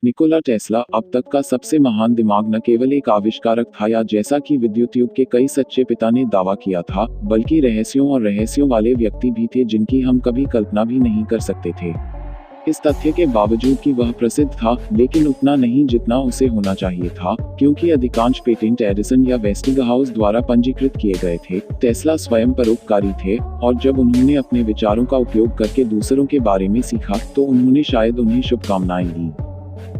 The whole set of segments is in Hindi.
निकोला टेस्ला अब तक का सबसे महान दिमाग न केवल एक आविष्कारक था या जैसा कि विद्युत युग के कई सच्चे पिता ने दावा किया था, बल्कि रहस्यों और रहस्यों वाले व्यक्ति भी थे जिनकी हम कभी कल्पना भी नहीं कर सकते थे। इस तथ्य के बावजूद कि वह प्रसिद्ध था, लेकिन उतना नहीं जितना उसे होना चाहिए था, क्योंकि अधिकांश पेटेंट एडिसन या वेस्टिंगहाउस द्वारा पंजीकृत किए गए थे। टेस्ला स्वयं परोपकारी थे, और जब उन्होंने अपने विचारों का उपयोग करके दूसरों के बारे में सीखा, तो उन्होंने शायद उन्हें शुभकामनाएं दी।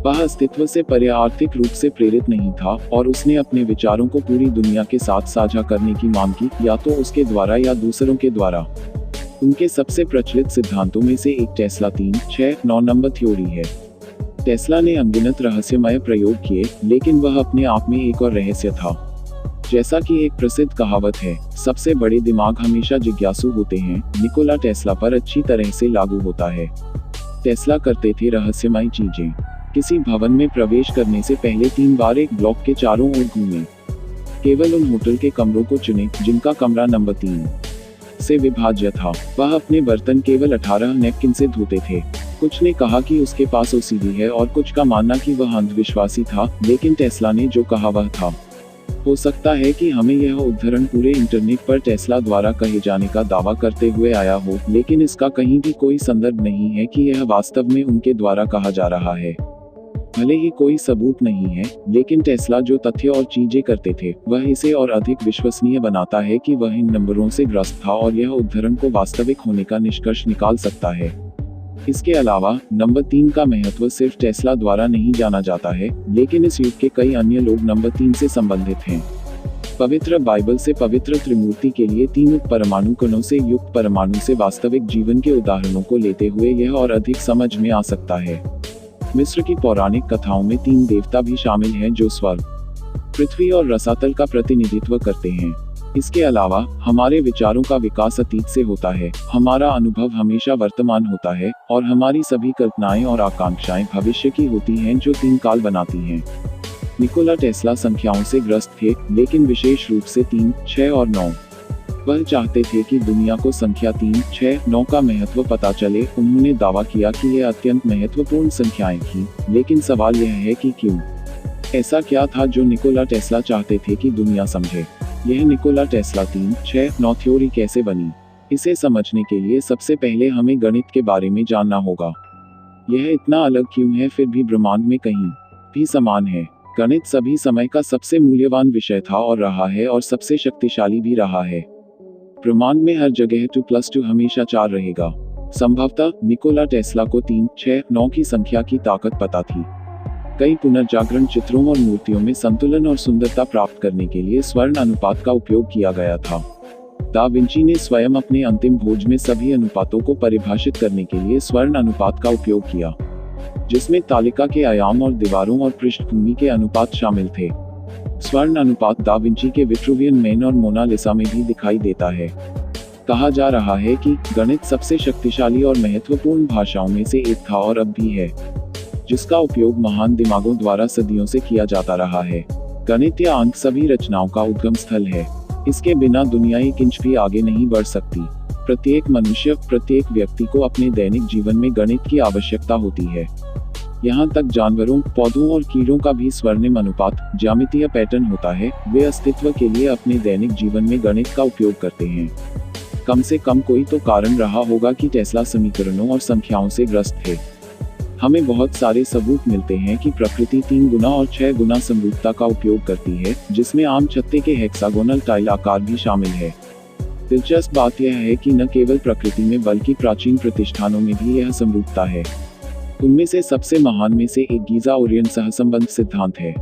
वह अस्तित्व से परे आर्थिक रूप से प्रेरित नहीं था, और उसने अपने विचारों को पूरी दुनिया के साथ साझा करने की मांग की, या तो उसके द्वारा या दूसरों के द्वारा। उनके सबसे प्रचलित सिद्धांतों में से एक टेस्ला 3-6-9 नंबर थ्योरी है। टेस्ला ने अनगिनत रहस्यमय प्रयोग किए, लेकिन वह अपने आप में एक और रहस्य था। जैसा कि एक प्रसिद्ध कहावत है, सबसे बड़े दिमाग हमेशा जिज्ञासु होते हैं, निकोला टेस्ला पर अच्छी तरह से लागू होता है। टेस्ला करते थे रहस्यमय चीजें। किसी भवन में प्रवेश करने से पहले 3 बार एक ब्लॉक के चारों ओर घूमें। केवल उन होटल के कमरों को चुनें जिनका कमरा नंबर 3 से विभाज्य था। वह अपने बर्तन केवल 18 नैपकिन से धोते थे। कुछ ने कहा कि उसके पास ओसीडी है और कुछ का मानना कि वह अंधविश्वासी था, लेकिन टेस्ला ने जो कहा वह था। हो सकता है कि हमें यह उद्धरण पूरे इंटरनेट पर टेस्ला द्वारा कहे जाने का दावा करते हुए आया हो, लेकिन इसका कहीं भी कोई संदर्भ नहीं है कि यह वास्तव में उनके द्वारा कहा जा रहा है। भले ही कोई सबूत नहीं है, लेकिन टेस्ला जो तथ्य और चीजें करते थे, वह इसे और अधिक विश्वसनीय बनाता है कि वह इन नंबरों से ग्रस्त था और यह उद्धरण को वास्तविक होने का निष्कर्ष निकाल सकता है। इसके अलावा नंबर 3 का महत्व सिर्फ टेस्ला द्वारा नहीं जाना जाता है, लेकिन इस युग के कई अन्य लोग नंबर 3 से संबंधित हैं। पवित्र बाइबल से पवित्र त्रिमूर्ति के लिए 3 परमाणु कणों से युक्त परमाणु से वास्तविक जीवन के उदाहरणों को लेते हुए यह और अधिक समझ में आ सकता है। मिस्र की पौराणिक कथाओं में 3 देवता भी शामिल हैं जो स्वर्ग, पृथ्वी और रसातल का प्रतिनिधित्व करते हैं। इसके अलावा हमारे विचारों का विकास अतीत से होता है, हमारा अनुभव हमेशा वर्तमान होता है, और हमारी सभी कल्पनाएं और आकांक्षाएं भविष्य की होती हैं जो 3 काल बनाती हैं। निकोला टेस्ला संख्याओं से ग्रस्त थे, लेकिन विशेष रूप से 3, 6 और 9। वह चाहते थे कि दुनिया को संख्या 3, 6, 9 का महत्व पता चले। उन्होंने दावा किया कि ये अत्यंत महत्वपूर्ण संख्याएं थीं, लेकिन सवाल यह है कि क्यों? ऐसा क्या था जो निकोला टेस्ला चाहते थे कि दुनिया समझे? यह निकोला टेस्ला 3, 6, 9 थ्योरी कैसे बनी? इसे समझने के लिए सबसे पहले हमें गणित के बारे में जानना होगा। यह इतना अलग क्यों है, फिर भी ब्रह्मांड में कहीं भी समान है? गणित सभी समय का सबसे मूल्यवान विषय था और रहा है, और सबसे शक्तिशाली भी रहा है। ब्रह्मांड में हर जगह 2+2 हमेशा 4 रहेगा। संभवतः निकोला टेस्ला को 3, 6, 9 की संख्या की ताकत पता थी। कई पुनर्जागरण चित्रों और मूर्तियों में संतुलन और सुंदरता प्राप्त करने के लिए स्वर्ण अनुपात का उपयोग किया गया था। दा विंची ने स्वयं अपने अंतिम भोज में सभी अनुपातों को परिभाषित करने के लिए स्वर्ण अनुपात का उपयोग किया, जिसमें तालिका के आयाम और दीवारों और पृष्ठभूमि के अनुपात शामिल थे। स्वर्ण अनुपात दा विंची के विट्रुवियन मैन और मोनालिसा में भी दिखाई देता है। कहा जा रहा है कि गणित सबसे शक्तिशाली और महत्वपूर्ण भाषाओं में से एक था और अब भी है, जिसका उपयोग महान दिमागों द्वारा सदियों से किया जाता रहा है। गणित या अंक सभी रचनाओं का उद्गम स्थल है। इसके बिना दुनिया एक इंच भी आगे नहीं बढ़ सकती। प्रत्येक मनुष्य, प्रत्येक व्यक्ति को अपने दैनिक जीवन में गणित की आवश्यकता होती है। यहाँ तक जानवरों, पौधों और कीड़ों का भी स्वर्णिम अनुपात, ज्यामितीय पैटर्न होता है। वे अस्तित्व के लिए अपने दैनिक जीवन में गणित का उपयोग करते हैं। कम से कम कोई तो कारण रहा होगा कि टेस्ला समीकरणों और संख्याओं से ग्रस्त थे। हमें बहुत सारे सबूत मिलते हैं कि प्रकृति 3 गुना और 6 गुना समरूपता का उपयोग करती है, जिसमें आम छत्ते के हेक्सागोनल टाइल आकार भी शामिल है। दिलचस्प बात यह है कि न केवल प्रकृति में बल्कि प्राचीन प्रतिष्ठानों में भी यह समरूपता है। उनमें से सबसे महान में से एक गीजा ओरियन सहसंबंध सिद्धांत है,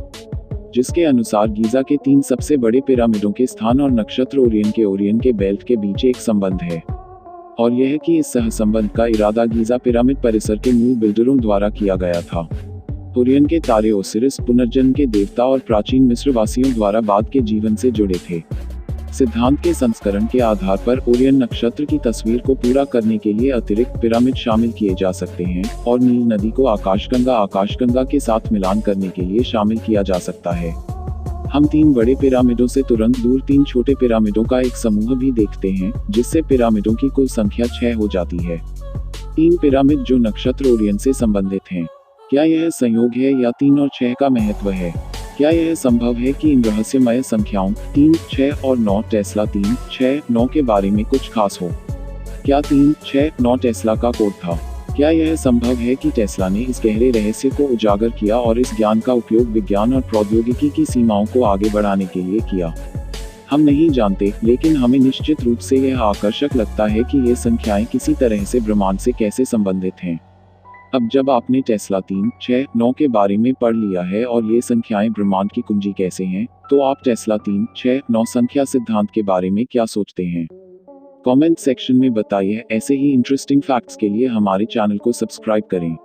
जिसके अनुसार गीजा के 3 सबसे बड़े पिरामिडों के स्थान और नक्षत्र ओरियन के बेल्ट के बीच एक संबंध है, और यह कि इस सहसंबंध का इरादा गीजा पिरामिड परिसर के मूल बिल्डरों द्वारा किया गया था। ओरियन के तारे ओसिरिस, पुनर्जन्म के देवता और प्राचीन मिस्रवासियों द्वारा बाद के जीवन से जुड़े थे। सिद्धांत के संस्करण के आधार पर ओरियन नक्षत्र की तस्वीर को पूरा करने के लिए अतिरिक्त पिरामिड शामिल किए जा सकते हैं, और नील नदी को आकाशगंगा के साथ मिलान करने के लिए शामिल किया जा सकता है। हम 3 बड़े पिरामिडों से तुरंत दूर 3 छोटे पिरामिडों का एक समूह भी देखते हैं, जिससे पिरामिडों की कुल संख्या 6 हो जाती है। 3 पिरामिड जो नक्षत्र ओरियन से संबंधित हैं। क्या यह संयोग है या 3 और 6 का महत्व है? क्या यह संभव है कि इन रहस्यमय संख्याओं 3, 6 और 9 टेस्ला 3, 6, 9 के बारे में कुछ खास हो? क्या 3, 6, 9 टेस्ला का कोड था? क्या यह संभव है कि टेस्ला ने इस गहरे रहस्य को उजागर किया और इस ज्ञान का उपयोग विज्ञान और प्रौद्योगिकी की सीमाओं को आगे बढ़ाने के लिए किया? हम नहीं जानते, लेकिन हमें निश्चित रूप से यह आकर्षक लगता है कि ये संख्याएं किसी तरह से ब्रह्मांड से कैसे संबंधित हैं। अब जब आपने टेस्ला 3, 6, 9 के बारे में पढ़ लिया है और ये संख्याएं ब्रह्मांड की कुंजी कैसे हैं, तो आप टेस्ला 3, 6, 9 संख्या सिद्धांत के बारे में क्या सोचते हैं? कमेंट सेक्शन में बताइए। ऐसे ही इंटरेस्टिंग फैक्ट्स के लिए हमारे चैनल को सब्सक्राइब करें।